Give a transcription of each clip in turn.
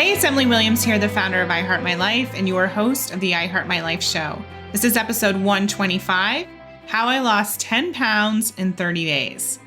Hey, it's Emily Williams here, the founder of I Heart My Life and your host of the I Heart My Life show. This is episode 125, How I Lost 10 Pounds in 30 Days.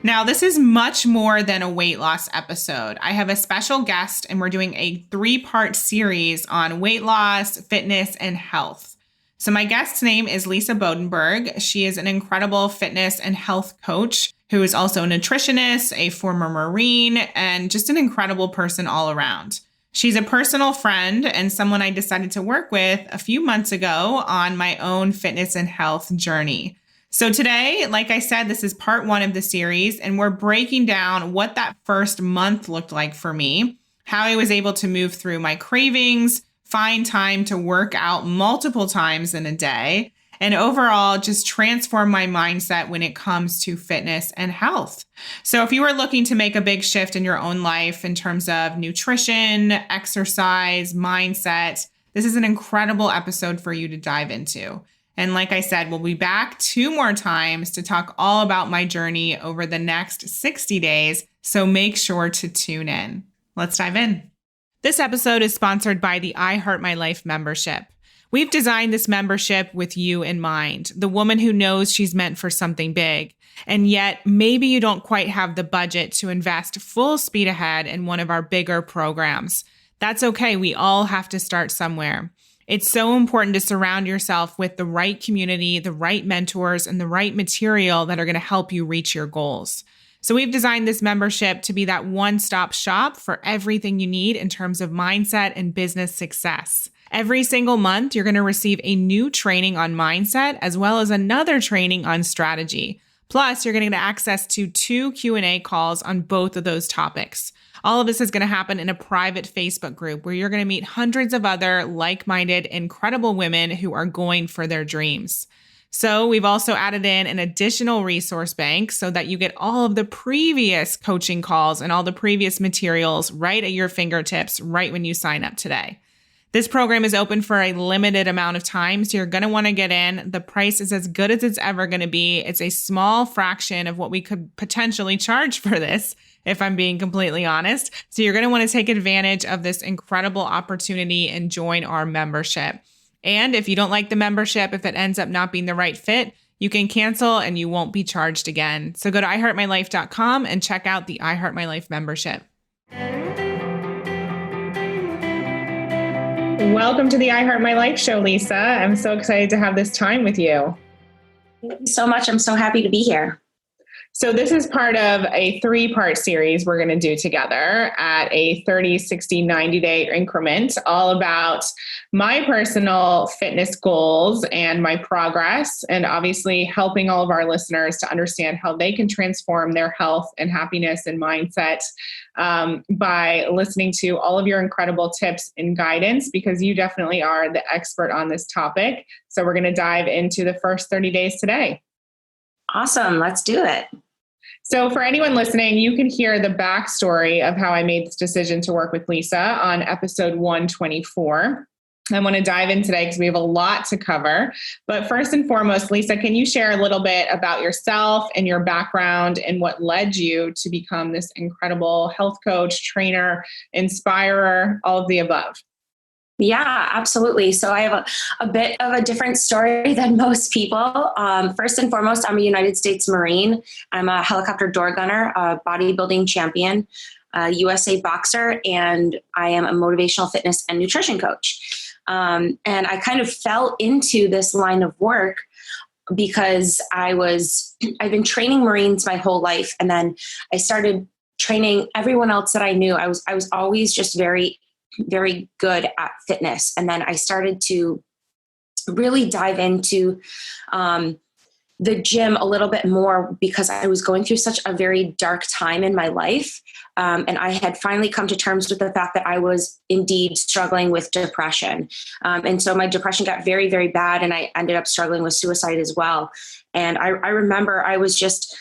Now, this is much more than a weight loss episode. I have a special guest and we're doing a 3-part series on weight loss, fitness, and health. So my guest's name is Lisa Bodenburg. She is an incredible fitness and health coach who is also a nutritionist, a former Marine, and just an incredible person all around. She's a personal friend and someone I decided to work with a few months ago on my own fitness and health journey. So today, like I said, this is part 1 of the series, and we're breaking down what that first month looked like for me, how I was able to move through my cravings, find time to work out multiple times in a day, and overall just transform my mindset when it comes to fitness and health. So if you are looking to make a big shift in your own life in terms of nutrition, exercise, mindset, this is an incredible episode for you to dive into. And like I said, we'll be back 2 more times to talk all about my journey over the next 60 days. So make sure to tune in. Let's dive in. This episode is sponsored by the I Heart My Life membership. We've designed this membership with you in mind, the woman who knows she's meant for something big. And yet maybe you don't quite have the budget to invest full speed ahead in one of our bigger programs. That's okay. We all have to start somewhere. It's so important to surround yourself with the right community, the right mentors, and the right material that are going to help you reach your goals. So we've designed this membership to be that one-stop shop for everything you need in terms of mindset and business success. Every single month, you're going to receive a new training on mindset as well as another training on strategy. Plus, you're going to get access to 2 Q&A calls on both of those topics. All of this is going to happen in a private Facebook group where you're going to meet hundreds of other like-minded, incredible women who are going for their dreams. So we've also added in an additional resource bank so that you get all of the previous coaching calls and all the previous materials right at your fingertips right when you sign up today. This program is open for a limited amount of time, so you're going to want to get in. The price is as good as it's ever going to be. It's a small fraction of what we could potentially charge for this, if I'm being completely honest. So you're going to want to take advantage of this incredible opportunity and join our membership. And if you don't like the membership, if it ends up not being the right fit, you can cancel and you won't be charged again. So go to iheartmylife.com and check out the I Heart My Life membership. Welcome to the I Heart My Life show, Lisa. I'm so excited to have this time with you. Thank you so much. I'm so happy to be here. So this is part of a 3-part series we're going to do together at a 30, 60, 90-day increment, all about my personal fitness goals and my progress, and obviously helping all of our listeners to understand how they can transform their health and happiness and mindset by listening to all of your incredible tips and guidance, because you definitely are the expert on this topic. So we're going to dive into the first 30 days today. Awesome. Let's do it. So for anyone listening, you can hear the backstory of how I made this decision to work with Lisa on episode 124. I want to dive in today because we have a lot to cover. But first and foremost, Lisa, can you share a little bit about yourself and your background and what led you to become this incredible health coach, trainer, inspirer, all of the above? Yeah, absolutely. So I have a bit of a different story than most people. First and foremost, I'm a United States Marine. I'm a helicopter door gunner, a bodybuilding champion, a USA boxer, and I am a motivational fitness and nutrition coach. And I kind of fell into this line of work because I've been training Marines my whole life. And then I started training everyone else that I knew. I was always just very good at fitness. And then I started to really dive into the gym a little bit more because I was going through such a very dark time in my life. And I had finally come to terms with the fact that I was indeed struggling with depression. And so my depression got very, very bad, and I ended up struggling with suicide as well. And I remember I was just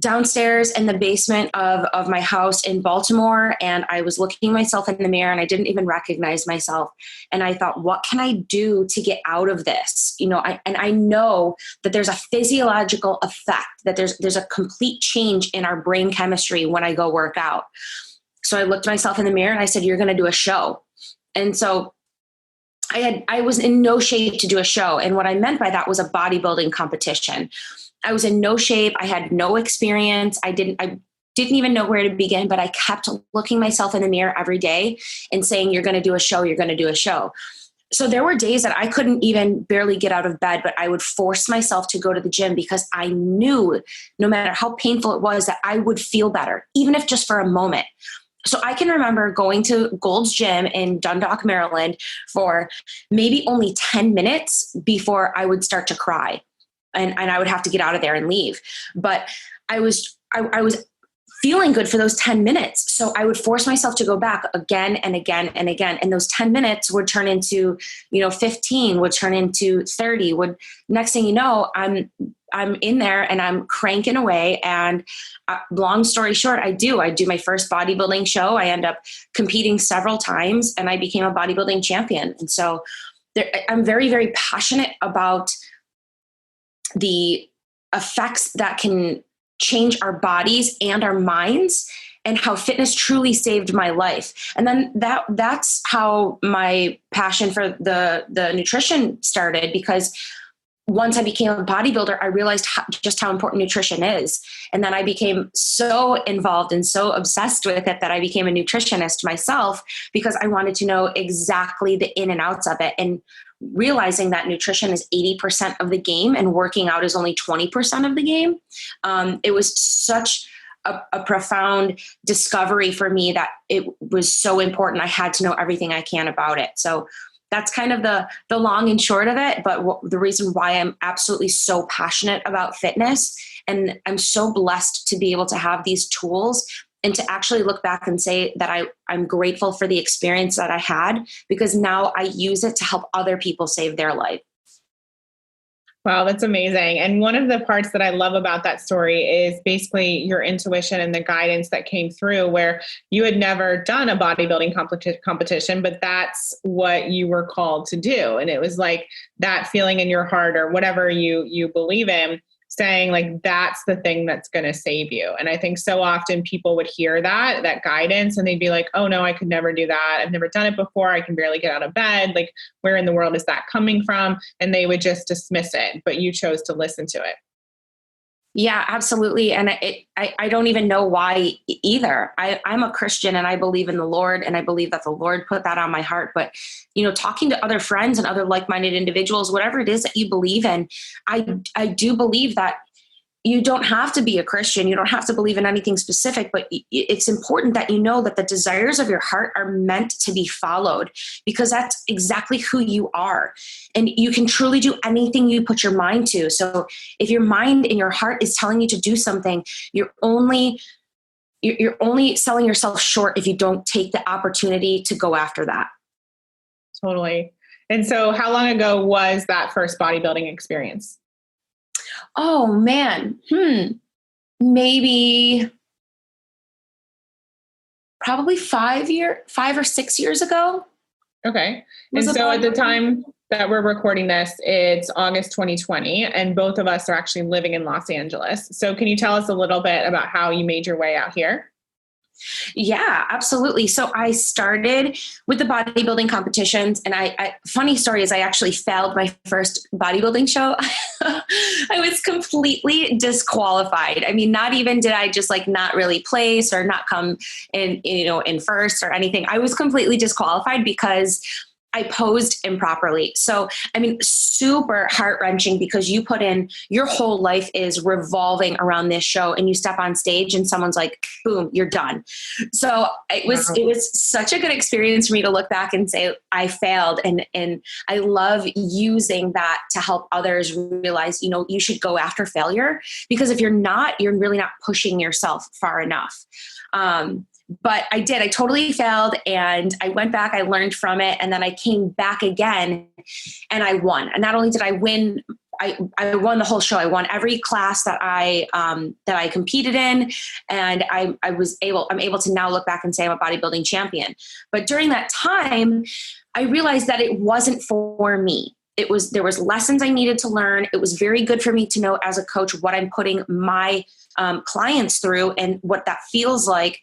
downstairs in the basement of my house in Baltimore, and I was looking myself in the mirror and I didn't even recognize myself. And I thought, what can I do to get out of this? I know that there's a physiological effect, that there's a complete change in our brain chemistry when I go work out. So I looked myself in the mirror and I said, you're going to do a show. And so I was in no shape to do a show. And what I meant by that was a bodybuilding competition. I was in no shape. I had no experience. I didn't even know where to begin, but I kept looking myself in the mirror every day and saying, you're going to do a show. You're going to do a show. So there were days that I couldn't even barely get out of bed, but I would force myself to go to the gym because I knew no matter how painful it was that I would feel better, even if just for a moment. So I can remember going to Gold's Gym in Dundalk, Maryland for maybe only 10 minutes before I would start to cry and I would have to get out of there and leave. But I was feeling good for those 10 minutes. So I would force myself to go back again and again and again. And those 10 minutes would turn into, 15, would turn into 30, next thing you know, I'm in there and I'm cranking away. And long story short, I do my first bodybuilding show. I end up competing several times and I became a bodybuilding champion. And so I'm very, very passionate about the effects that can change our bodies and our minds and how fitness truly saved my life. And then that's how my passion for the nutrition started, because once I became a bodybuilder, I realized just how important nutrition is. And then I became so involved and so obsessed with it that I became a nutritionist myself because I wanted to know exactly the in and outs of it. And realizing that nutrition is 80% of the game and working out is only 20% of the game. It was such a profound discovery for me that it was so important. I had to know everything I can about it. So that's kind of the long and short of it. But the reason why I'm absolutely so passionate about fitness, and I'm so blessed to be able to have these tools and to actually look back and say that I'm grateful for the experience that I had, because now I use it to help other people save their life. Wow, that's amazing. And one of the parts that I love about that story is basically your intuition and the guidance that came through, where you had never done a bodybuilding competition, but that's what you were called to do. And it was like that feeling in your heart or whatever you believe in, saying like, that's the thing that's going to save you. And I think so often people would hear that guidance and they'd be like, oh no, I could never do that. I've never done it before. I can barely get out of bed. Like, where in the world is that coming from? And they would just dismiss it, but you chose to listen to it. Yeah, absolutely. And I don't even know why either. I'm a Christian and I believe in the Lord, and I believe that the Lord put that on my heart. But, talking to other friends and other like-minded individuals, whatever it is that you believe in, I do believe that you don't have to be a Christian. You don't have to believe in anything specific, but it's important that you know that the desires of your heart are meant to be followed, because that's exactly who you are. And you can truly do anything you put your mind to. So if your mind and your heart is telling you to do something, you're only selling yourself short if you don't take the opportunity to go after that. Totally. And so how long ago was that first bodybuilding experience? Oh man. Maybe probably 5 or 6 years ago. Okay. And so at the time that we're recording this, it's August 2020, and both of us are actually living in Los Angeles. So can you tell us a little bit about how you made your way out here? Yeah, absolutely. So I started with the bodybuilding competitions, and funny story is I actually failed my first bodybuilding show. I was completely disqualified. I mean, not even did I just not really place or not come in first or anything. I was completely disqualified because I posed improperly. So, I mean, super heart-wrenching, because you put in your whole life is revolving around this show, and you step on stage and someone's like, boom, you're done. So it was such a good experience for me to look back and say I failed. And I love using that to help others realize, you should go after failure, because if you're not, you're really not pushing yourself far enough. But I did. I totally failed, and I went back. I learned from it, and then I came back again, and I won. And not only did I win, I won the whole show. I won every class that I competed in, and I'm able to now look back and say I'm a bodybuilding champion. But during that time, I realized that it wasn't for me. There was lessons I needed to learn. It was very good for me to know as a coach what I'm putting my clients through and what that feels like.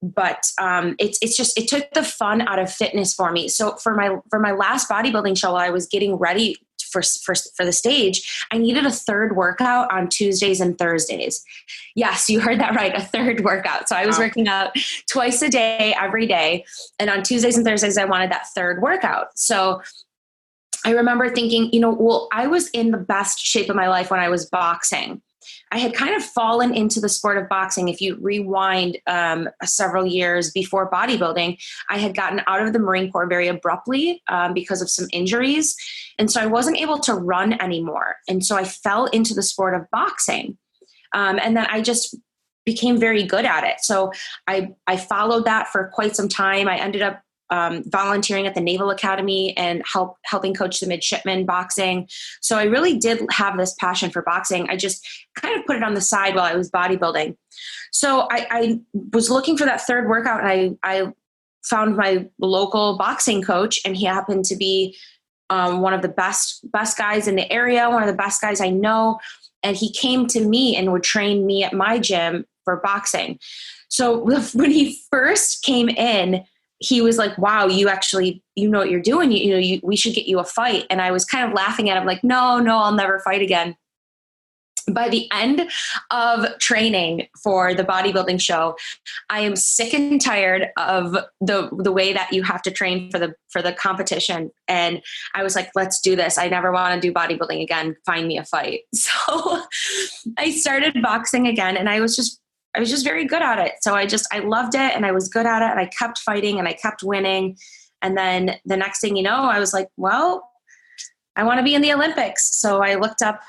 but it took the fun out of fitness for me. So for my last bodybuilding show, while I was getting ready for the stage, I needed a third workout on Tuesdays and Thursdays. Yes, you heard that right. A third workout. So I was working out twice a day, every day. And on Tuesdays and Thursdays, I wanted that third workout. So I remember thinking, I was in the best shape of my life when I was boxing. I had kind of fallen into the sport of boxing. If you rewind several years before bodybuilding, I had gotten out of the Marine Corps very abruptly because of some injuries. And so I wasn't able to run anymore. And so I fell into the sport of boxing. And then I just became very good at it. So I followed that for quite some time. I ended up volunteering at the Naval Academy and helping coach the midshipmen boxing. So I really did have this passion for boxing. I just kind of put it on the side while I was bodybuilding. So I was looking for that third workout, and I found my local boxing coach, and he happened to be one of the best guys in the area, one of the best guys I know. And he came to me and would train me at my gym for boxing. So when he first came in, he was like, wow, you know what you're doing. We should get you a fight. And I was kind of laughing at him like, no, I'll never fight again. By the end of training for the bodybuilding show, I am sick and tired of the way that you have to train for the competition. And I was like, let's do this. I never want to do bodybuilding again. Find me a fight. So I started boxing again, and I was just very good at it. So I loved it, and I was good at it, and I kept fighting and I kept winning. And then the next thing you know, I was like, well, I want to be in the Olympics. So I looked up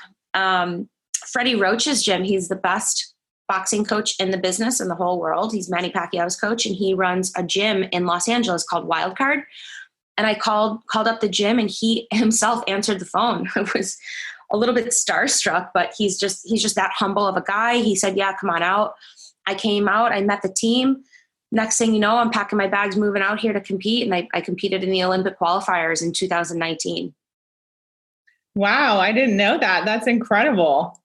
Freddie Roach's gym. He's the best boxing coach in the business in the whole world. He's Manny Pacquiao's coach, and he runs a gym in Los Angeles called Wildcard. And I called up the gym, and he himself answered the phone. I was a little bit starstruck, but he's just that humble of a guy. He said, yeah, come on out. I came out, I met the team. Next thing you know, I'm packing my bags, moving out here to compete. And I competed in the Olympic qualifiers in 2019. Wow. I didn't know that. That's incredible.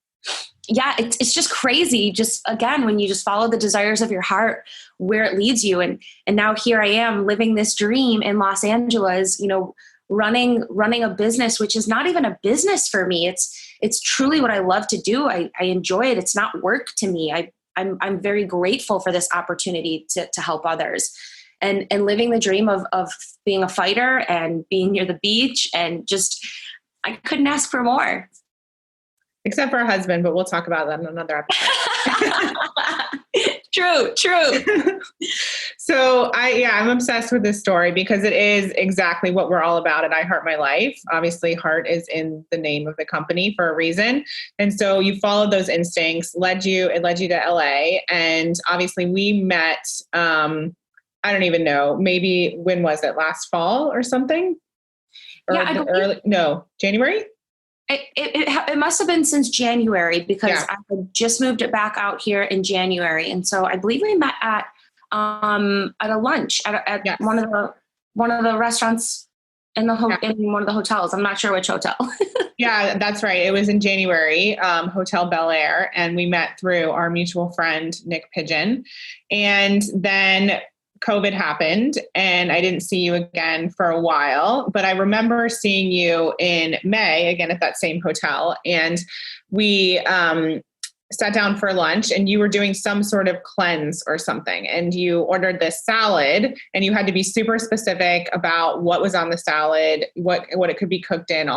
Yeah. It's just crazy. Just again, when you just follow the desires of your heart, where it leads you. And now here I am living this dream in Los Angeles, running a business, which is not even a business for me. It's truly what I love to do. I enjoy it. It's not work to me. I'm very grateful for this opportunity to help others, and living the dream of being a fighter and being near the beach, and just, I couldn't ask for more. Except for a husband, but we'll talk about that in another episode. True. So I'm obsessed with this story because it is exactly what we're all about at I Heart My Life. Obviously, heart is in the name of the company for a reason. And so you followed those instincts, it led you to LA. And obviously we met, I don't even know, maybe when was it, last fall or something? January? It must have been since January, because I had just moved it back out here in January. And so I believe we met at a lunch at one of the restaurants in in one of the hotels. I'm not sure which hotel. Yeah, that's right. It was in January, Hotel Bel Air. And we met through our mutual friend, Nick Pigeon. And then COVID happened, and I didn't see you again for a while, but I remember seeing you in May again at that same hotel. And we sat down for lunch, and you were doing some sort of cleanse or something, and you ordered this salad, and you had to be super specific about what was on the salad, what it could be cooked in,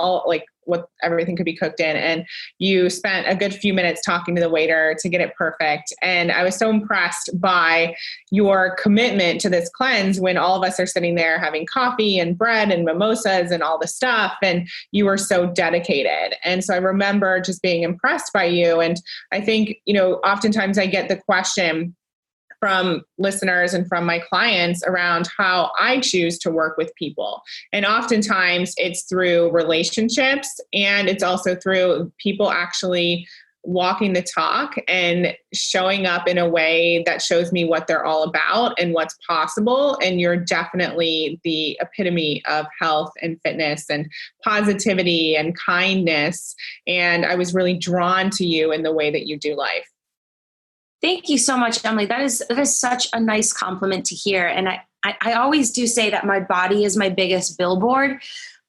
what everything could be cooked in. And you spent a good few minutes talking to the waiter to get it perfect. And I was so impressed by your commitment to this cleanse when all of us are sitting there having coffee and bread and mimosas and all the stuff. And you were so dedicated. And so I remember just being impressed by you. And I think, oftentimes I get the question from listeners and from my clients around how I choose to work with people. And oftentimes it's through relationships, and it's also through people actually walking the talk and showing up in a way that shows me what they're all about and what's possible. And you're definitely the epitome of health and fitness and positivity and kindness. And I was really drawn to you in the way that you do life. Thank you so much, Emily. That is such a nice compliment to hear. And I always do say that my body is my biggest billboard,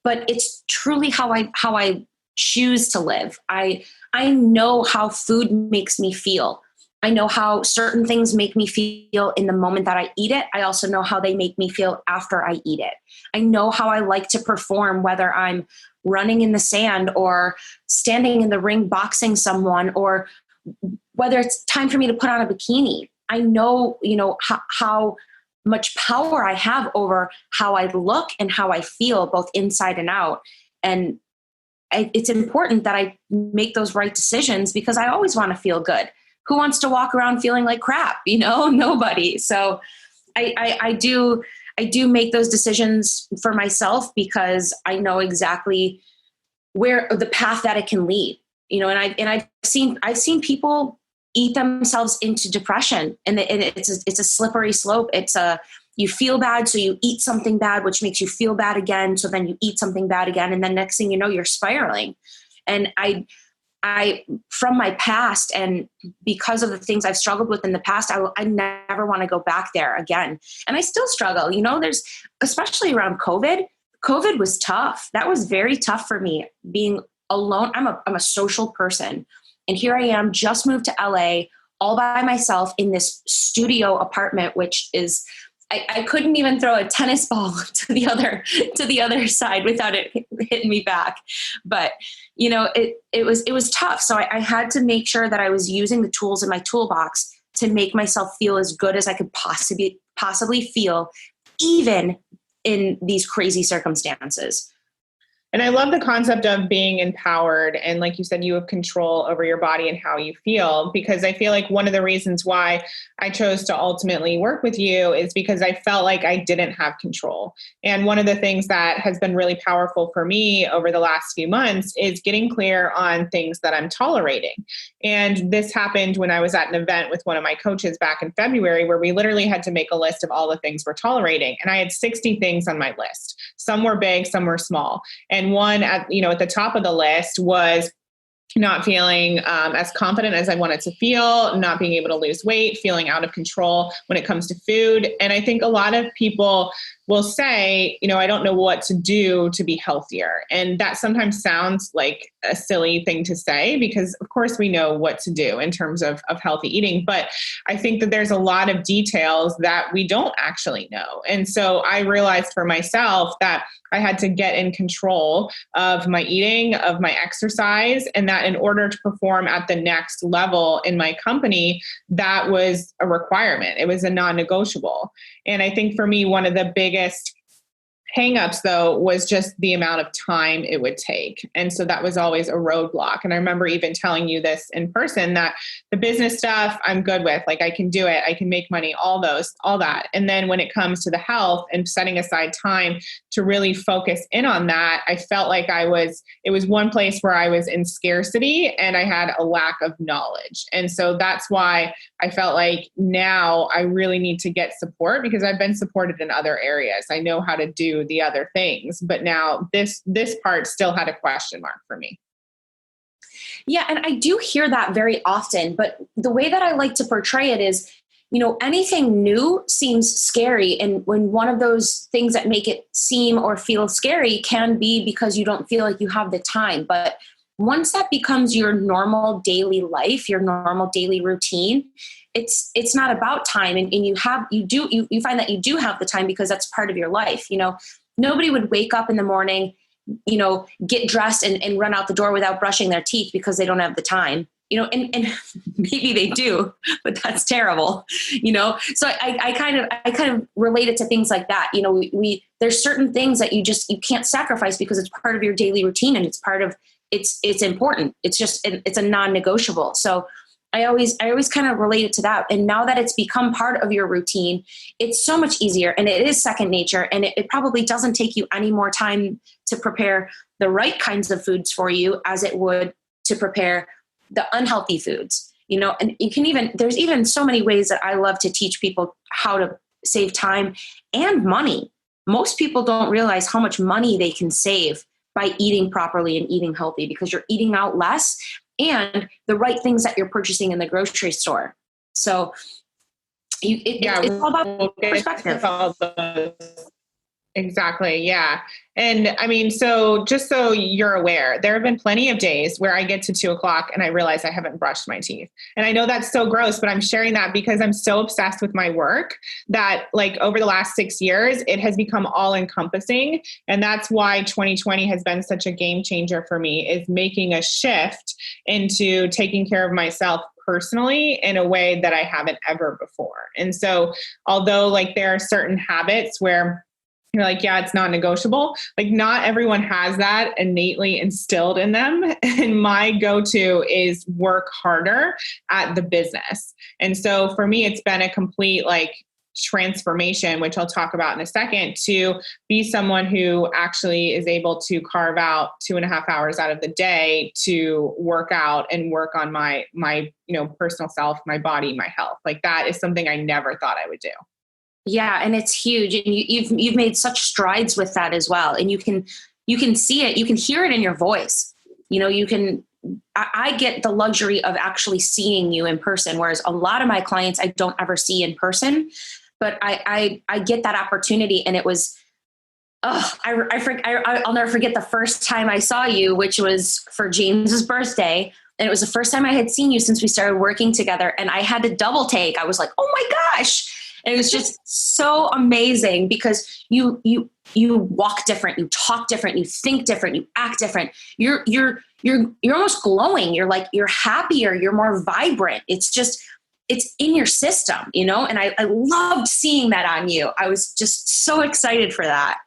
but it's truly how I choose to live. I know how food makes me feel. I know how certain things make me feel in the moment that I eat it. I also know how they make me feel after I eat it. I know how I like to perform, whether I'm running in the sand or standing in the ring boxing someone, or whether it's time for me to put on a bikini. I know, how much power I have over how I look and how I feel, both inside and out. And it's important that I make those right decisions, because I always want to feel good. Who wants to walk around feeling like crap? Nobody. So I do make those decisions for myself, because I know exactly where the path that it can lead. And I've seen people eat themselves into depression, and it's a slippery slope. You feel bad, so you eat something bad, which makes you feel bad again. So then you eat something bad again, and then next thing you know, you're spiraling. And I from my past, and because of the things I've struggled with in the past, I never want to go back there again. And I still struggle. There's, especially around COVID. COVID was tough. That was very tough for me, being alone. I'm a social person. And here I am, just moved to LA all by myself in this studio apartment, which is, I couldn't even throw a tennis ball to the other side without it hitting me back. But, it was tough. So I had to make sure that I was using the tools in my toolbox to make myself feel as good as I could possibly feel, even in these crazy circumstances. And I love the concept of being empowered. And like you said, you have control over your body and how you feel, because I feel like one of the reasons why I chose to ultimately work with you is because I felt like I didn't have control. And one of the things that has been really powerful for me over the last few months is getting clear on things that I'm tolerating. And this happened when I was at an event with one of my coaches back in February, where we literally had to make a list of all the things we're tolerating. And I had 60 things on my list. Some were big, some were small. And one at the top of the list was not feeling as confident as I wanted to feel, not being able to lose weight, feeling out of control when it comes to food. And I think a lot of people will say, I don't know what to do to be healthier. And that sometimes sounds like a silly thing to say, because of course we know what to do in terms of healthy eating. But I think that there's a lot of details that we don't actually know. And so I realized for myself that I had to get in control of my eating, of my exercise, and that in order to perform at the next level in my company, that was a requirement. It was a non-negotiable. And I think for me, one of the biggest hangups, though, was just the amount of time it would take. And so that was always a roadblock. And I remember even telling you this in person, that the business stuff I'm good with, like I can do it, I can make money, all that. And then when it comes to the health and setting aside time to really focus in on that, I felt like it was one place where I was in scarcity and I had a lack of knowledge. And so that's why I felt like now I really need to get support, because I've been supported in other areas. I know how to do the other things, but now this part still had a question mark for me. Yeah. And I do hear that very often, but the way that I like to portray it is, anything new seems scary. And when one of those things that make it seem or feel scary can be because you don't feel like you have the time. But once that becomes your normal daily life, your normal daily routine, it's not about time. And you find that you do have the time because that's part of your life. Nobody would wake up in the morning, get dressed and run out the door without brushing their teeth because they don't have the time. And maybe they do, but that's terrible, So I kind of relate it to things like that. There's certain things that you can't sacrifice because it's part of your daily routine, and it's important. It's a non-negotiable. So I always kind of relate it to that. And now that it's become part of your routine, it's so much easier, and it is second nature. And it probably doesn't take you any more time to prepare the right kinds of foods for you as it would to prepare the unhealthy foods, and there's even so many ways that I love to teach people how to save time and money. Most people don't realize how much money they can save by eating properly and eating healthy, because you're eating out less and the right things that you're purchasing in the grocery store. So it's all about perspective. Exactly. Yeah. And I mean, so just so you're aware, there have been plenty of days where I get to 2:00 and I realize I haven't brushed my teeth. And I know that's so gross, but I'm sharing that because I'm so obsessed with my work that like over the last 6 years, it has become all encompassing. And that's why 2020 has been such a game changer for me, is making a shift into taking care of myself personally in a way that I haven't ever before. And so although like there are certain habits where you're like, yeah, it's not negotiable. Like not everyone has that innately instilled in them. And my go-to is work harder at the business. And so for me, it's been a complete like transformation, which I'll talk about in a second, to be someone who actually is able to carve out 2.5 hours out of the day to work out and work on my personal self, my body, my health. Like that is something I never thought I would do. Yeah. And it's huge. And you've made such strides with that as well. And you can see it, you can hear it in your voice. I get the luxury of actually seeing you in person, whereas a lot of my clients, I don't ever see in person, but I get that opportunity. And it was, I'll never forget the first time I saw you, which was for James's birthday. And it was the first time I had seen you since we started working together. And I had to double take. I was like, oh my gosh. And it was just so amazing because you walk different, you talk different, you think different, you act different. You're almost glowing. You're happier, you're more vibrant. It's in your system, and I loved seeing that on you. I was just so excited for that.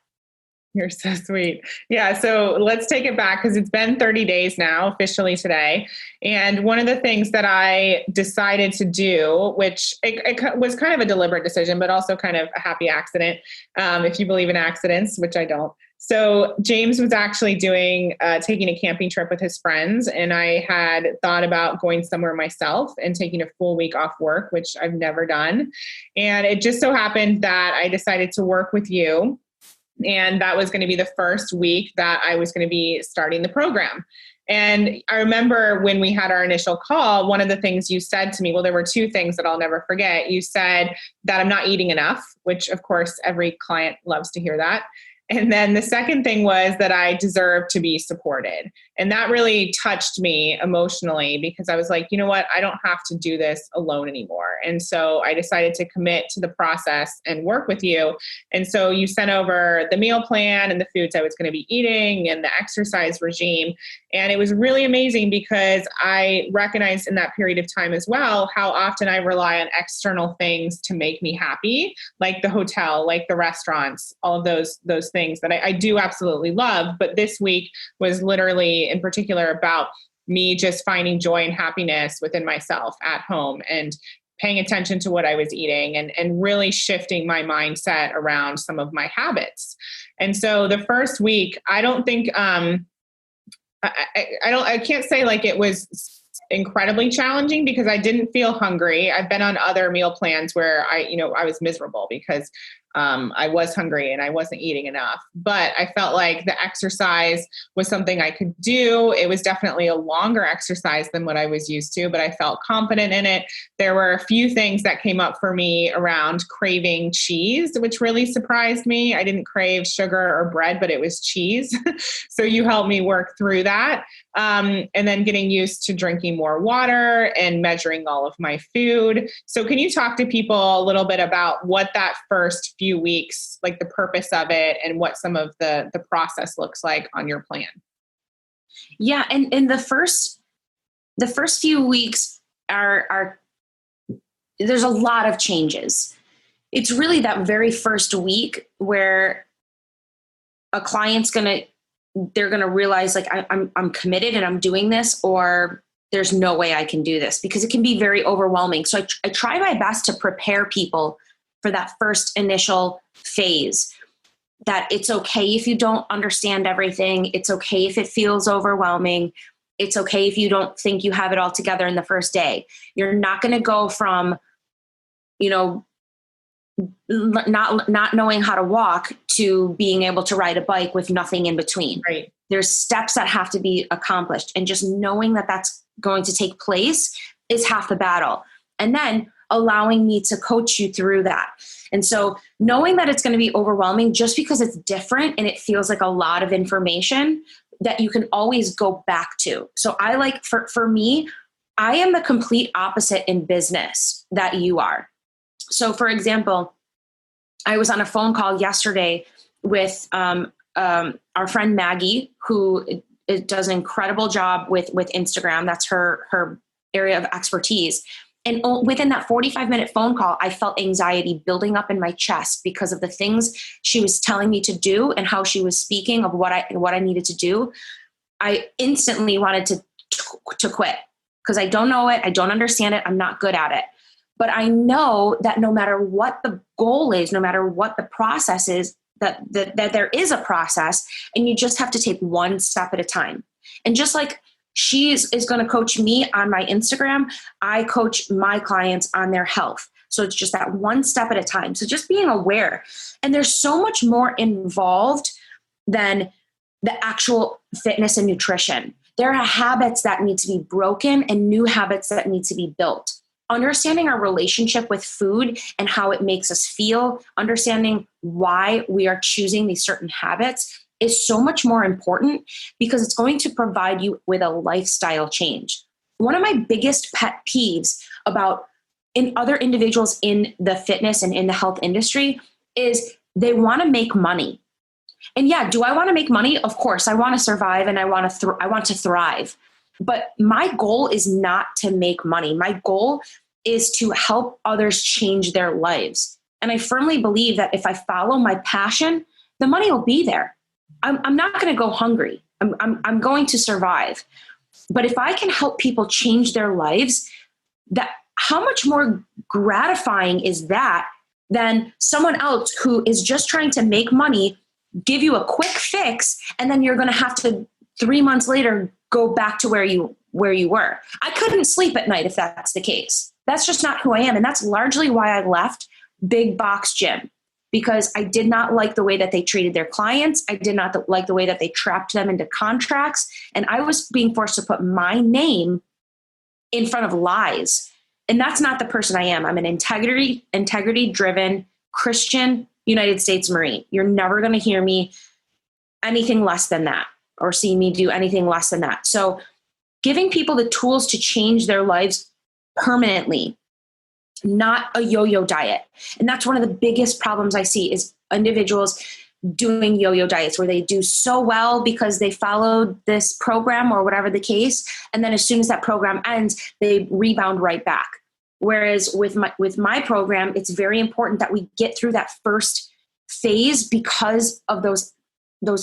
You're so sweet. Yeah. So let's take it back because it's been 30 days now, officially today. And one of the things that I decided to do, which it was kind of a deliberate decision, but also kind of a happy accident, if you believe in accidents, which I don't. So James was actually taking a camping trip with his friends. And I had thought about going somewhere myself and taking a full week off work, which I've never done. And it just so happened that I decided to work with you. And that was going to be the first week that I was going to be starting the program. And I remember when we had our initial call, one of the things you said to me, well, there were two things that I'll never forget. You said that I'm not eating enough, which of course, every client loves to hear that. And then the second thing was that I deserve to be supported. And that really touched me emotionally because I was like, you know what? I don't have to do this alone anymore. And so I decided to commit to the process and work with you. And so you sent over the meal plan and the foods I was going to be eating and the exercise regime. And it was really amazing because I recognized in that period of time as well, how often I rely on external things to make me happy, like the hotel, like the restaurants, all of those things that I do absolutely love. But this week was literally in particular about me just finding joy and happiness within myself at home and paying attention to what I was eating and really shifting my mindset around some of my habits. And so the first week, I don't think, I can't say like it was incredibly challenging because I didn't feel hungry. I've been on other meal plans where I was miserable because I was hungry and I wasn't eating enough, but I felt like the exercise was something I could do. It was definitely a longer exercise than what I was used to, but I felt confident in it. There were a few things that came up for me around craving cheese, which really surprised me. I didn't crave sugar or bread, but it was cheese. So you helped me work through that. And then getting used to drinking more water and measuring all of my food. So can you talk to people a little bit about what that first few weeks, like the purpose of it and what some of the process looks like on your plan? Yeah. And in the first few weeks are there's a lot of changes. It's really that very first week where a client's they're going to realize like I'm committed and I'm doing this, or there's no way I can do this, because it can be very overwhelming. So I try my best to prepare people for that first initial phase, that it's okay if you don't understand everything. It's okay if it feels overwhelming. It's okay if you don't think you have it all together in the first day. You're not going to go from, not knowing how to walk to being able to ride a bike with nothing in between. Right. There's steps that have to be accomplished, and just knowing that that's going to take place is half the battle. And then allowing me to coach you through that. And so knowing that it's going to be overwhelming just because it's different and it feels like a lot of information that you can always go back to. So I like, for me, I am the complete opposite in business that you are. So for example, I was on a phone call yesterday with our friend Maggie, who does an incredible job with Instagram. That's her area of expertise. And within that 45-minute phone call, I felt anxiety building up in my chest because of the things she was telling me to do and how she was speaking of what I needed to do. I instantly wanted to quit because I don't know it. I don't understand it. I'm not good at it. But I know that no matter what the goal is, no matter what the process is, that there is a process, and you just have to take one step at a time. And just like she is going to coach me on my Instagram, I coach my clients on their health. So it's just that one step at a time. So just being aware. And there's so much more involved than the actual fitness and nutrition. There are habits that need to be broken and new habits that need to be built. Understanding our relationship with food and how it makes us feel, understanding why we are choosing these certain habits is so much more important because it's going to provide you with a lifestyle change. One of my biggest pet peeves about in other individuals in the fitness and in the health industry is they want to make money. And yeah, do I want to make money? Of course, I want to survive and I want to thrive. But my goal is not to make money. My goal is to help others change their lives. And I firmly believe that if I follow my passion, the money will be there. I'm not going to go hungry. I'm going to survive. But if I can help people change their lives, that how much more gratifying is that than someone else who is just trying to make money, give you a quick fix, and then you're going to have to 3 months later go back to where you were. I couldn't sleep at night if that's the case. That's just not who I am. And that's largely why I left big box gym, because I did not like the way that they treated their clients. I did not like the way that they trapped them into contracts. And I was being forced to put my name in front of lies. And that's not the person I am. I'm an integrity-driven Christian United States Marine. You're never going to hear me anything less than that or see me do anything less than that. So giving people the tools to change their lives permanently, not a yo-yo diet. And that's one of the biggest problems I see is individuals doing yo-yo diets where they do so well because they followed this program or whatever the case. And then as soon as that program ends, they rebound right back. Whereas with my program, it's very important that we get through that first phase because of those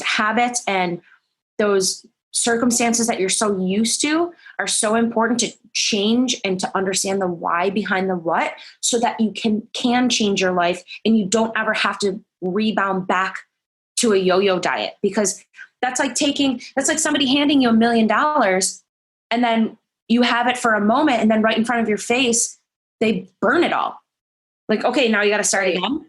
habits and those circumstances that you're so used to are so important to change and to understand the why behind the what so that you can change your life and you don't ever have to rebound back to a yo-yo diet, because that's like somebody handing you $1 million and then you have it for a moment and then right in front of your face, they burn it all. Like, okay, now you got to start again.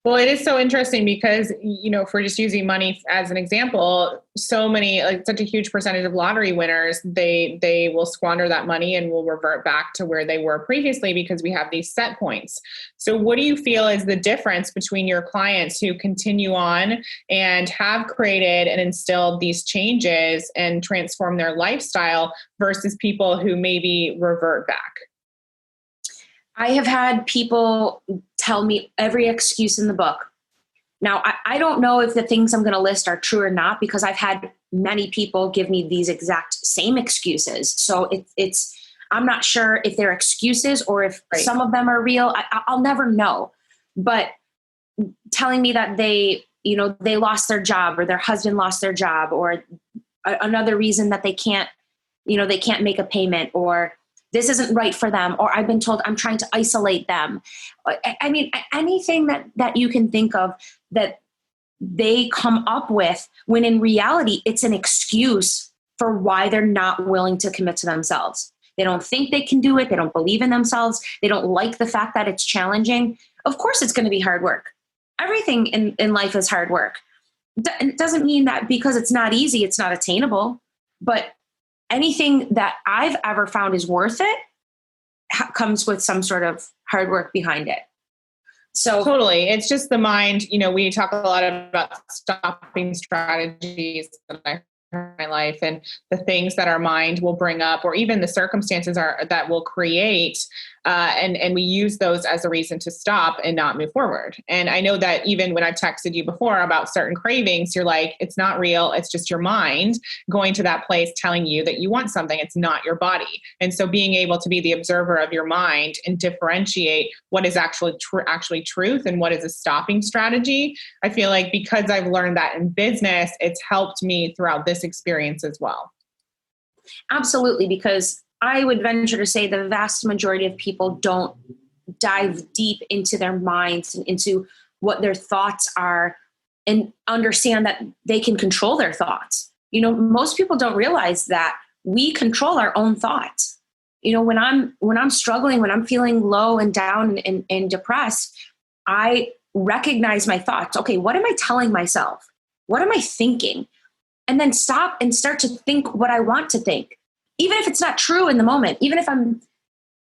Well, it is so interesting because, if we're just using money as an example, so many, like such a huge percentage of lottery winners, they will squander that money and will revert back to where they were previously because we have these set points. So what do you feel is the difference between your clients who continue on and have created and instilled these changes and transform their lifestyle versus people who maybe revert back? I have had people tell me every excuse in the book. Now, I don't know if the things I'm going to list are true or not, because I've had many people give me these exact same excuses. So I'm not sure if they're excuses or if some of them are real. I'll never know. But telling me that they lost their job or their husband lost their job, or another reason that they can't make a payment, or this isn't right for them, or I've been told I'm trying to isolate them. I mean, anything that you can think of that they come up with, when in reality, it's an excuse for why they're not willing to commit to themselves. They don't think they can do it. They don't believe in themselves. They don't like the fact that it's challenging. Of course, it's going to be hard work. Everything in life is hard work. It doesn't mean that because it's not easy, it's not attainable. But anything that I've ever found is worth it comes with some sort of hard work behind it. So totally. It's just the mind, we talk a lot about stopping strategies that I heard in my life, and the things that our mind will bring up, or even the circumstances that will create. And we use those as a reason to stop and not move forward. And I know that even when I've texted you before about certain cravings, you're like, it's not real. It's just your mind going to that place telling you that you want something. It's not your body. And so being able to be the observer of your mind and differentiate what is actually truth and what is a stopping strategy. I feel like because I've learned that in business, it's helped me throughout this experience as well. Absolutely, because I would venture to say the vast majority of people don't dive deep into their minds and into what their thoughts are and understand that they can control their thoughts. Most people don't realize that we control our own thoughts. When I'm struggling, when I'm feeling low and down and depressed, I recognize my thoughts. Okay, what am I telling myself? What am I thinking? And then stop and start to think what I want to think. Even if it's not true in the moment, even if I'm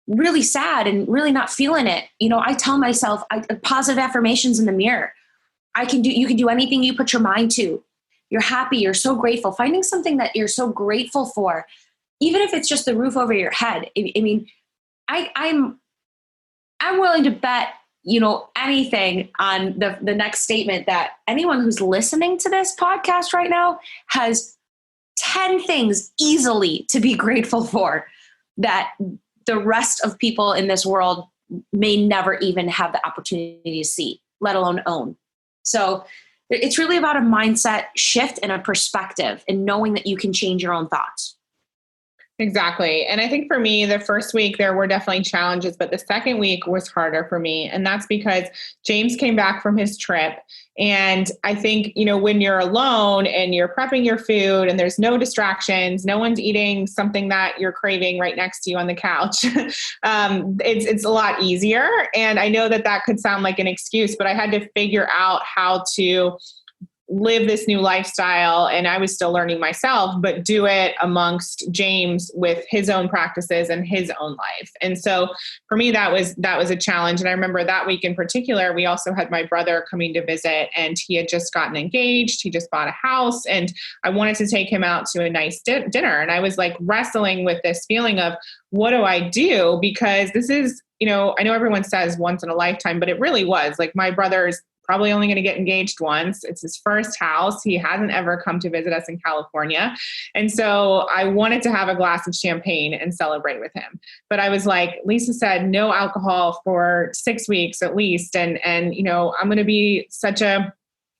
really sad and really not feeling it, I tell myself positive affirmations in the mirror. You can do anything you put your mind to. You're happy. You're so grateful. Finding something that you're so grateful for, even if it's just the roof over your head. I'm willing to bet, anything on the next statement that anyone who's listening to this podcast right now has 10 things easily to be grateful for that the rest of people in this world may never even have the opportunity to see, let alone own. So it's really about a mindset shift and a perspective and knowing that you can change your own thoughts. Exactly. And I think for me, the first week, there were definitely challenges, but the second week was harder for me. And that's because James came back from his trip. And I think, when you're alone and you're prepping your food and there's no distractions, no one's eating something that you're craving right next to you on the couch, it's a lot easier. And I know that could sound like an excuse, but I had to figure out how to live this new lifestyle. And I was still learning myself, but do it amongst James with his own practices and his own life. And so for me, that was a challenge. And I remember that week in particular, we also had my brother coming to visit, and he had just gotten engaged. He just bought a house, and I wanted to take him out to a nice dinner. And I was like wrestling with this feeling of, what do I do? Because this is, I know everyone says once in a lifetime, but it really was like my brother's probably only going to get engaged once. It's his first house. He hasn't ever come to visit us in California. And so I wanted to have a glass of champagne and celebrate with him. But I was like, Lisa said, no alcohol for 6 weeks at least. And I'm going to be such a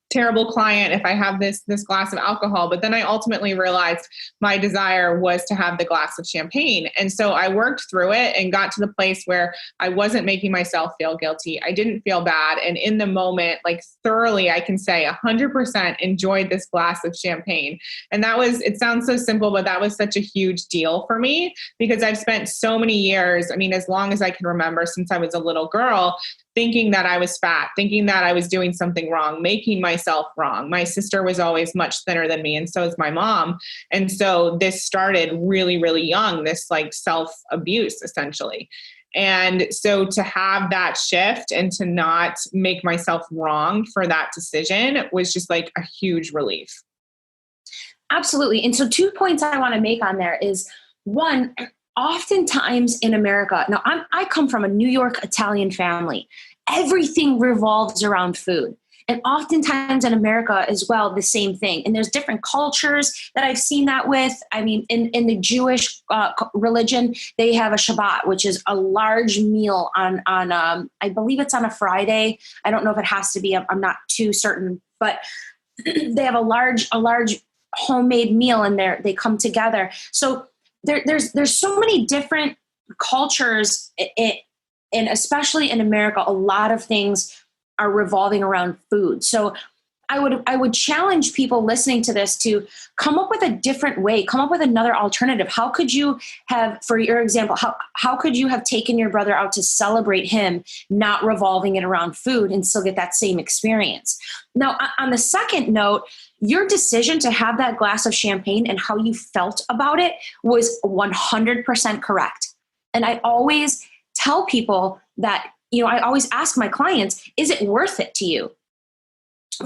terrible client if I have this glass of alcohol. But then I ultimately realized my desire was to have the glass of champagne. And so I worked through it and got to the place where I wasn't making myself feel guilty. I didn't feel bad. And in the moment, like thoroughly, I can say 100% enjoyed this glass of champagne. And it sounds so simple, but that was such a huge deal for me because I've spent so many years, as long as I can remember since I was a little girl, thinking that I was fat, thinking that I was doing something wrong, making myself wrong. My sister was always much thinner than me, and so is my mom. And so this started really, really young, this like self-abuse essentially. And so to have that shift and to not make myself wrong for that decision was just like a huge relief. Absolutely. And so 2 points I want to make on there is, one, oftentimes in America, now I come from a New York Italian family. Everything revolves around food. And oftentimes in America as well, the same thing. And there's different cultures that I've seen that with. In the Jewish religion, they have a Shabbat, which is a large meal on I believe it's on a Friday. I don't know if it has to be. I'm not too certain, but they have a large homemade meal in there. They come together. So there's so many different cultures, and especially in America, a lot of things are revolving around food. So I would challenge people listening to this to come up with a different way, come up with another alternative. How could you have, for your example, how could you have taken your brother out to celebrate him, not revolving it around food, and still get that same experience? Now, on the second note, your decision to have that glass of champagne and how you felt about it was 100% correct. And I always tell people that, I always ask my clients, is it worth it to you?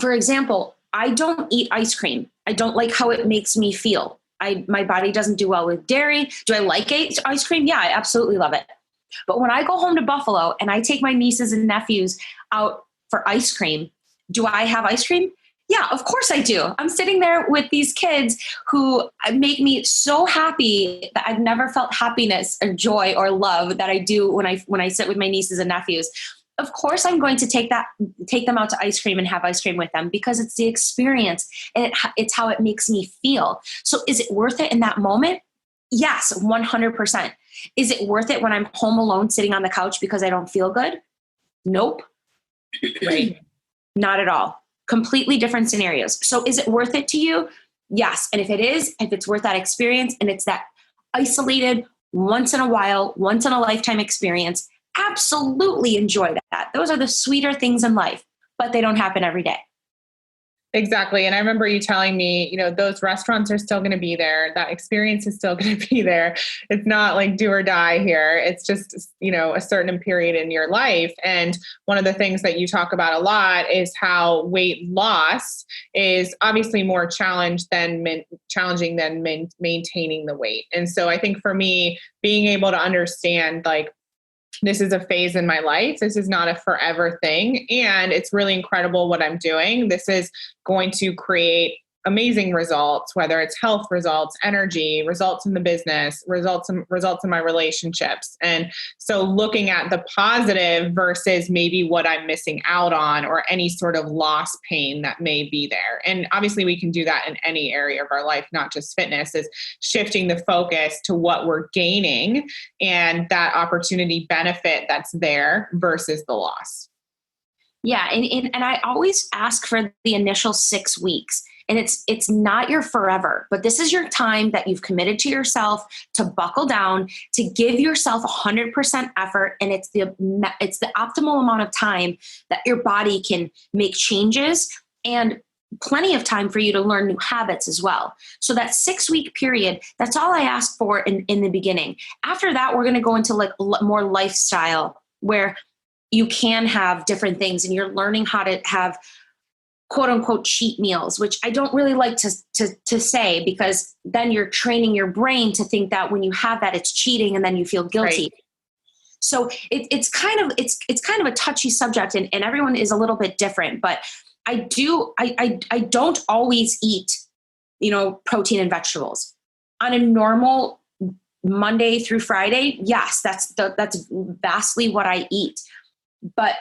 For example, I don't eat ice cream. I don't like how it makes me feel. My body doesn't do well with dairy. Do I like ice cream? Yeah, I absolutely love it. But when I go home to Buffalo and I take my nieces and nephews out for ice cream, do I have ice cream? Yeah, of course I do. I'm sitting there with these kids who make me so happy that I've never felt happiness or joy or love that I do when I sit with my nieces and nephews. Of course, I'm going to take them out to ice cream and have ice cream with them because it's the experience and it's how it makes me feel. So is it worth it in that moment? Yes, 100%. Is it worth it when I'm home alone sitting on the couch because I don't feel good? Nope. Right. Not at all. Completely different scenarios. So is it worth it to you? Yes. And if it's worth that experience and it's that isolated, once in a while, once in a lifetime experience, absolutely enjoy that. Those are the sweeter things in life, but they don't happen every day. Exactly. And I remember you telling me, those restaurants are still going to be there. That experience is still going to be there. It's not like do or die here. It's just, a certain period in your life. And one of the things that you talk about a lot is how weight loss is obviously more challenging than maintaining the weight. And so I think for me, being able to understand this is a phase in my life. This is not a forever thing. And it's really incredible what I'm doing. This is going to create amazing results, whether it's health results, energy, results in the business, results in my relationships. And so looking at the positive versus maybe what I'm missing out on or any sort of loss pain that may be there. And obviously we can do that in any area of our life, not just fitness, is shifting the focus to what we're gaining and that opportunity benefit that's there versus the loss. Yeah. And I always ask for the initial 6 weeks. And it's not your forever, but this is your time that you've committed to yourself to buckle down, to give yourself 100% effort. And it's the optimal amount of time that your body can make changes and plenty of time for you to learn new habits as well. So that 6-week period, that's all I ask for in the beginning. After that, we're going to go into more lifestyle where you can have different things and you're learning how to have quote unquote cheat meals, which I don't really like to say, because then you're training your brain to think that when you have that, it's cheating and then you feel guilty. Right. So it's kind of a touchy subject and everyone is a little bit different, but I don't always eat, protein and vegetables on a normal Monday through Friday. Yes, that's vastly what I eat, but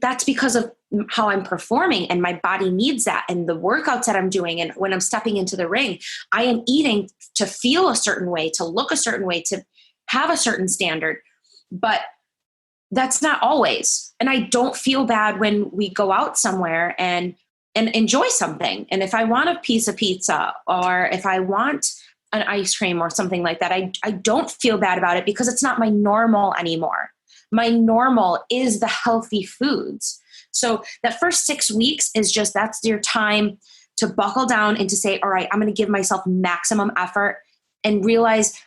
that's because of how I'm performing and my body needs that. And the workouts that I'm doing. And when I'm stepping into the ring, I am eating to feel a certain way, to look a certain way, to have a certain standard, but that's not always. And I don't feel bad when we go out somewhere and enjoy something. And if I want a piece of pizza or if I want an ice cream or something like that, I don't feel bad about it because it's not my normal anymore. My normal is the healthy foods. So that first 6 weeks is that's your time to buckle down and to say, all right, I'm going to give myself maximum effort and realize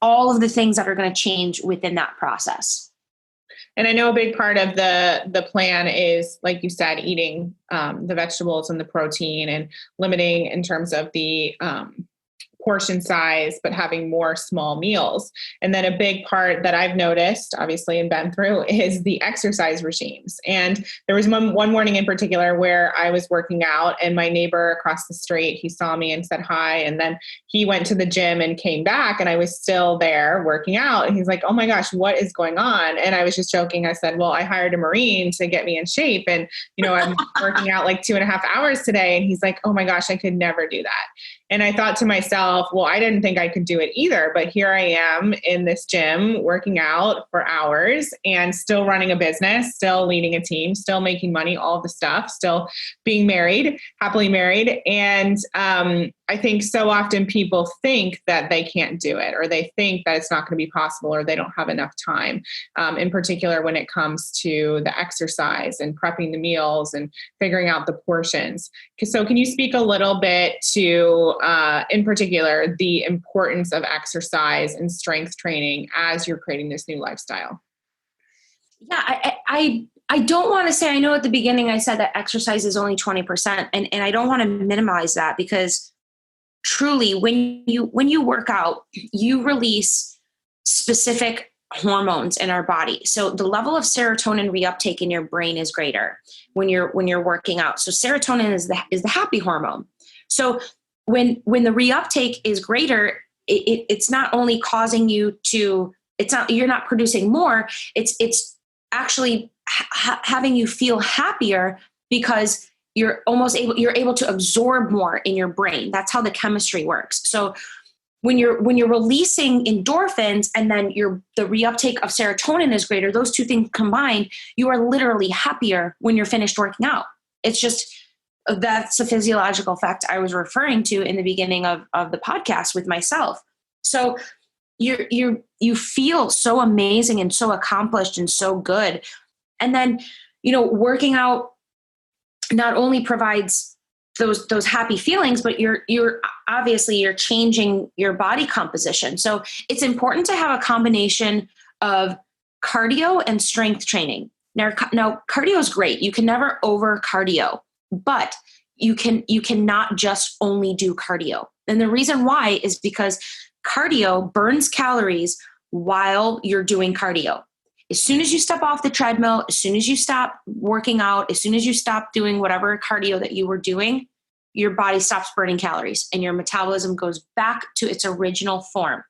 all of the things that are going to change within that process. And I know a big part of the plan is, like you said, eating the vegetables and the protein and limiting in terms of the portion size, but having more small meals. And then a big part that I've noticed, obviously, and been through is the exercise regimes. And there was one morning in particular where I was working out and my neighbor across the street, he saw me and said hi. And then he went to the gym and came back and I was still there working out. And he's like, oh my gosh, what is going on? And I was just joking. I said, well, I hired a Marine to get me in shape. And, I'm working out like 2.5 hours today. And he's like, oh my gosh, I could never do that. And I thought to myself, well, I didn't think I could do it either, but here I am in this gym working out for hours and still running a business, still leading a team, still making money, all the stuff, still being married, happily married. And I think so often people think that they can't do it, or they think that it's not going to be possible, or they don't have enough time, in particular when it comes to the exercise and prepping the meals and figuring out the portions. So can you speak a little bit to, in particular, the importance of exercise and strength training as you're creating this new lifestyle? Yeah, I don't want to say, I know at the beginning I said that exercise is only 20%, and I don't want to minimize that, because truly when you work out, you release specific hormones in our body. So the level of serotonin reuptake in your brain is greater when you're working out. So serotonin is the happy hormone. So when the reuptake is greater, it's not only causing you to, you're not producing more, it's actually having you feel happier, because you're able to absorb more in your brain. That's how the chemistry works. So when you're releasing endorphins, and then the reuptake of serotonin is greater, those two things combined, you are literally happier when you're finished working out. It's just, that's a physiological fact I was referring to in the beginning of the podcast with myself. So you feel so amazing and so accomplished and so good. And then, working out not only provides those happy feelings, but you're obviously you're changing your body composition. So it's important to have a combination of cardio and strength training. Now cardio is great. You can never over cardio, but you cannot just only do cardio. And the reason why is because cardio burns calories while you're doing cardio. As soon as you step off the treadmill, as soon as you stop working out, as soon as you stop doing whatever cardio that you were doing, your body stops burning calories and your metabolism goes back to its original form.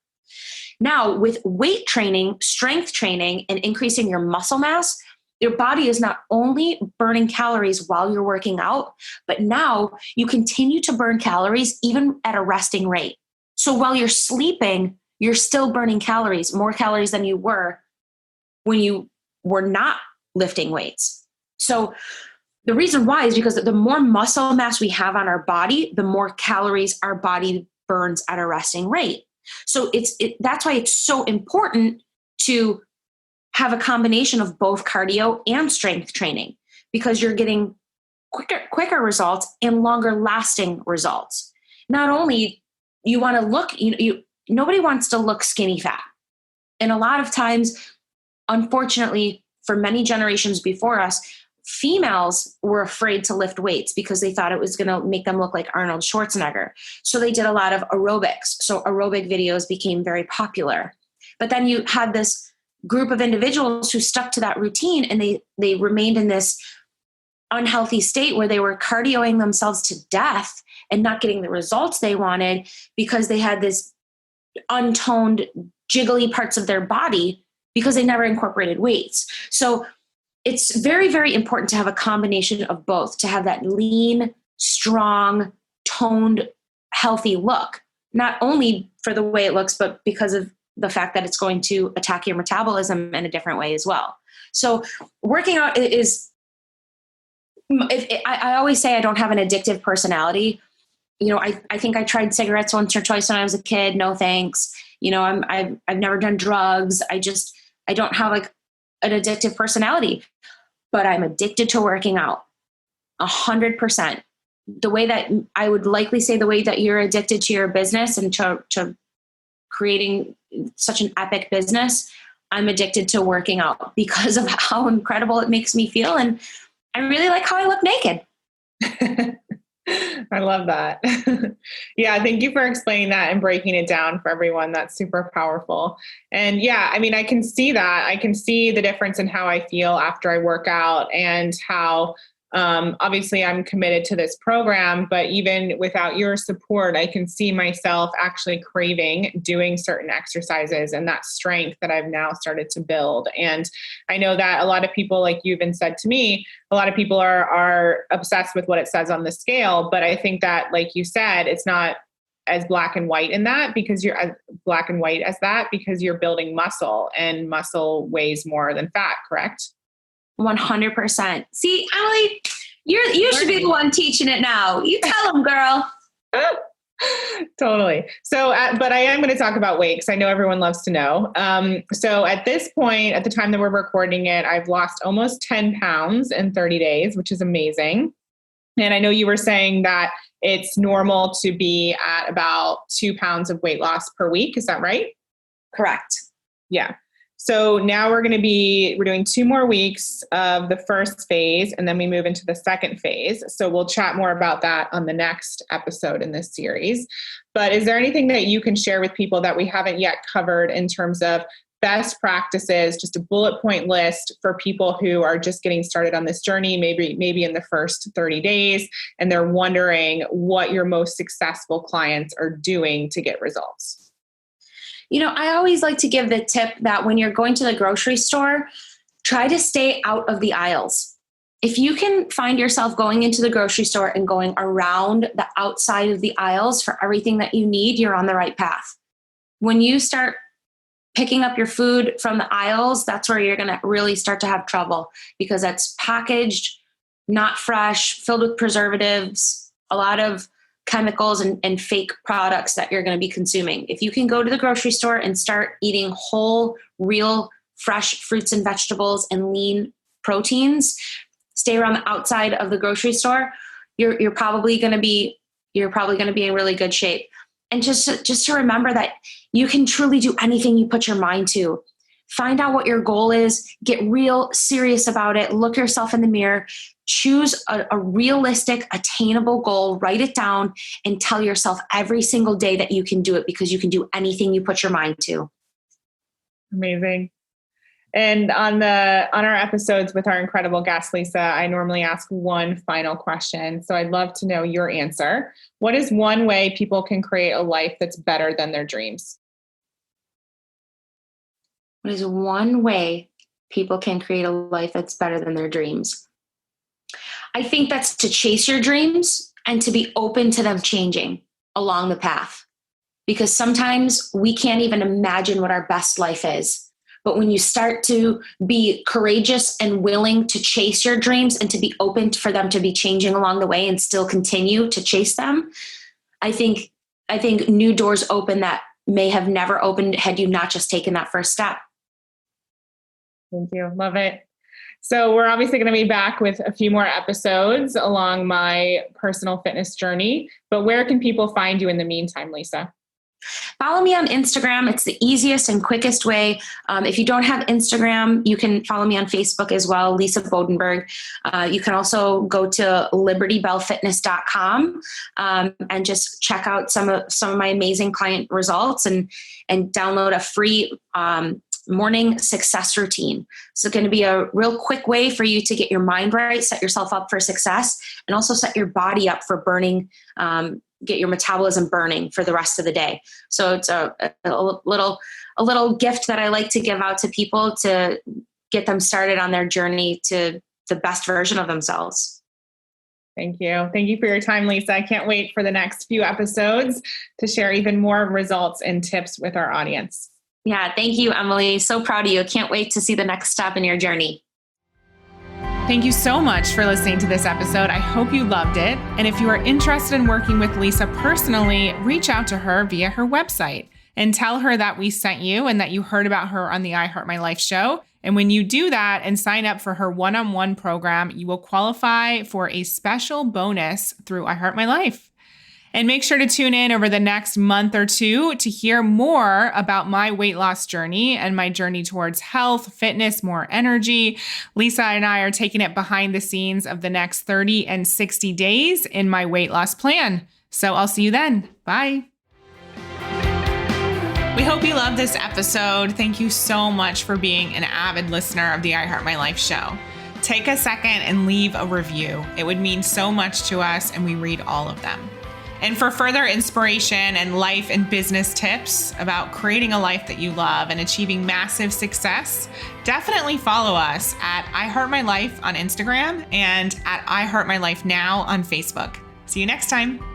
Now, with weight training, strength training, and increasing your muscle mass, your body is not only burning calories while you're working out, but now you continue to burn calories even at a resting rate. So while you're sleeping, you're still burning calories, more calories than you were when you were not lifting weights. So the reason why is because the more muscle mass we have on our body, the more calories our body burns at a resting rate. So that's why it's so important to have a combination of both cardio and strength training, because you're getting quicker results and longer lasting results. Not only you want to look, nobody wants to look skinny fat. And a lot of times, unfortunately, for many generations before us, females were afraid to lift weights because they thought it was going to make them look like Arnold Schwarzenegger. So they did a lot of aerobics. So aerobic videos became very popular. But then you had this group of individuals who stuck to that routine, and they remained in this unhealthy state where they were cardioing themselves to death and not getting the results they wanted because they had this untoned, jiggly parts of their body because they never incorporated weights. So it's very, very important to have a combination of both, to have that lean, strong, toned, healthy look, not only for the way it looks, but because of the fact that it's going to attack your metabolism in a different way as well. So working out is, I always say I don't have an addictive personality. I think I tried cigarettes once or twice when I was a kid. No thanks. I've never done drugs. I don't have like an addictive personality, but I'm addicted to working out 100%. The way that I would likely say the way that you're addicted to your business and to creating such an epic business, I'm addicted to working out because of how incredible it makes me feel. And I really like how I look naked. I love that. Yeah. Thank you for explaining that and breaking it down for everyone. That's super powerful. And yeah, I mean, I can see that. I can see the difference in how I feel after I work out, and how, obviously I'm committed to this program, but even without your support, I can see myself actually craving doing certain exercises and that strength that I've now started to build. And I know that a lot of people, like you even said to me, a lot of people are obsessed with what it says on the scale. But I think that, like you said, it's not as black and white in that, because you're as black and white as that, because you're building muscle, and muscle weighs more than fat, correct? 100%. See, Allie, you should be the one teaching it now. You tell them, girl. Totally. So, but I am going to talk about weight because I know everyone loves to know. So at this point, at the time that we're recording it, I've lost almost 10 pounds in 30 days, which is amazing. And I know you were saying that it's normal to be at about 2 pounds of weight loss per week. Is that right? Correct. Yeah. So now we're doing 2 more weeks of the first phase, and then we move into the second phase. So we'll chat more about that on the next episode in this series. But is there anything that you can share with people that we haven't yet covered in terms of best practices, just a bullet point list for people who are just getting started on this journey, maybe in the first 30 days, and they're wondering what your most successful clients are doing to get results? I always like to give the tip that when you're going to the grocery store, try to stay out of the aisles. If you can find yourself going into the grocery store and going around the outside of the aisles for everything that you need, you're on the right path. When you start picking up your food from the aisles, that's where you're going to really start to have trouble because that's packaged, not fresh, filled with preservatives, a lot of chemicals and fake products that you're going to be consuming. If you can go to the grocery store and start eating whole, real, fresh fruits and vegetables and lean proteins, stay around the outside of the grocery store, you're probably going to be in really good shape. And just to remember that you can truly do anything you put your mind to. Find out what your goal is, get real serious about it, look yourself in the mirror, choose a realistic, attainable goal, write it down, and tell yourself every single day that you can do it because you can do anything you put your mind to. Amazing. And on our episodes with our incredible guest, Lisa, I normally ask one final question. So I'd love to know your answer. What is one way people can create a life that's better than their dreams? What is one way people can create a life that's better than their dreams? I think that's to chase your dreams and to be open to them changing along the path. Because sometimes we can't even imagine what our best life is. But when you start to be courageous and willing to chase your dreams and to be open for them to be changing along the way and still continue to chase them, I think new doors open that may have never opened had you not just taken that first step. Thank you. Love it. So we're obviously going to be back with a few more episodes along my personal fitness journey, but where can people find you in the meantime, Lisa? Follow me on Instagram. It's the easiest and quickest way. If you don't have Instagram, you can follow me on Facebook as well, Lisa Bodenburg. You can also go to libertybellfitness.com and just check out some of my amazing client results and download a free morning success routine. So it's going to be a real quick way for you to get your mind right, set yourself up for success, and also set your body up for burning, get your metabolism burning for the rest of the day. So it's a little gift that I like to give out to people to get them started on their journey to the best version of themselves. Thank you. Thank you for your time, Lisa. I can't wait for the next few episodes to share even more results and tips with our audience. Yeah, thank you, Emily. So proud of you. Can't wait to see the next step in your journey. Thank you so much for listening to this episode. I hope you loved it. And if you are interested in working with Lisa personally, reach out to her via her website and tell her that we sent you and that you heard about her on the I Heart My Life show. And when you do that and sign up for her one-on-one program, you will qualify for a special bonus through I Heart My Life. And make sure to tune in over the next month or two to hear more about my weight loss journey and my journey towards health, fitness, more energy. Lisa and I are taking it behind the scenes of the next 30 and 60 days in my weight loss plan. So I'll see you then. Bye. We hope you loved this episode. Thank you so much for being an avid listener of the I Heart My Life show. Take a second and leave a review. It would mean so much to us, and we read all of them. And for further inspiration and life and business tips about creating a life that you love and achieving massive success, definitely follow us at I Heart My Life on Instagram and at I Heart My Life Now on Facebook. See you next time.